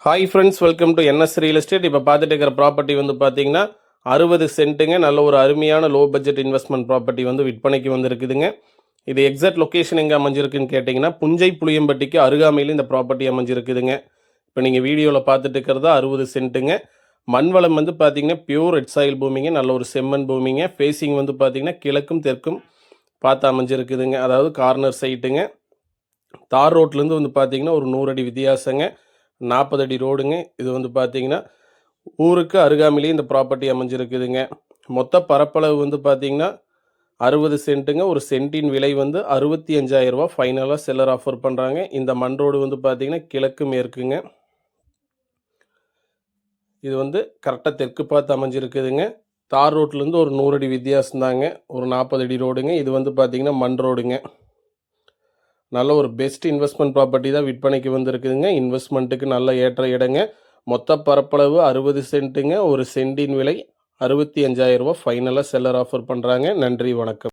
Hi friends, welcome to NS real estate. இப்போ பார்த்துட்டு இருக்கிற ப்ராப்பர்ட்டி வந்து பார்த்தீங்கன்னா 60 சென்ட்டுங்க. நல்ல ஒரு அருமையான லோ பட்ஜெட் இன்வெஸ்ட்மெண்ட் ப்ராப்பர்ட்டி வந்து விற்பனைக்கு வந்து இருக்குதுங்க. இது எக்ஸாக்ட் லொக்கேஷன் எங்கே அமைஞ்சிருக்குன்னு கேட்டிங்கன்னா புஞ்சை புளியம்பட்டிக்கு அருகாமையில் இந்த ப்ராப்பர்ட்டி அமைஞ்சிருக்குதுங்க. இப்போ நீங்கள் வீடியோவில் பார்த்துட்டு இருக்கிறதா 60 சென்ட்டுங்க. மண் வளம் வந்து பார்த்தீங்கன்னா பியூர் ரெட் சாயில் பூமிங்க. நல்ல ஒரு செம்மண் பூமிங்க. ஃபேஸிங் வந்து பார்த்தீங்கன்னா கிழக்கும் தெற்கும் பார்த்து அமைஞ்சிருக்குதுங்க. அதாவது கார்னர் சைட்டுங்க. தார் ரோட்லேருந்து வந்து பார்த்தீங்கன்னா ஒரு 100 அடி வித்தியாசங்க. 40 அடி ரோடுங்க. இது வந்து பார்த்தீங்கன்னா ஊருக்கு அருகாமையிலேயே இந்த ப்ராப்பர்ட்டி அமைஞ்சிருக்குதுங்க. மொத்த பரப்பளவு வந்து பார்த்தீங்கன்னா 60 சென்ட்டுங்க. ஒரு சென்ட்டின் விலை வந்து 65,000 ரூபா ஃபைனலாக செல்லர் ஆஃபர் பண்ணுறாங்க. இந்த மண் ரோடு வந்து பார்த்தீங்கன்னா கிழக்கு மேற்குங்க. இது வந்து கரெக்டாக தெற்கு பார்த்து அமைஞ்சிருக்குதுங்க. தார் ரோட்லேருந்து ஒரு 100 அடி வித்தியாசம் தாங்க. ஒரு 40 அடி ரோடுங்க. இது வந்து பார்த்தீங்கன்னா மண் ரோடுங்க. நல்ல ஒரு பெஸ்ட் இன்வெஸ்ட்மெண்ட் ப்ராப்பர்ட்டி தான் விற்பனைக்கு வந்துருக்குதுங்க. இன்வெஸ்ட்மெண்ட்டுக்கு நல்ல ஏற்ற இடங்க. மொத்த பரப்பளவு 60 சென்ட்டுங்க. ஒரு சென்டின் விலை 65,000 ரூபா ஃபைனலாக செல்லர் ஆஃபர் பண்ணுறாங்க. நன்றி, வணக்கம்.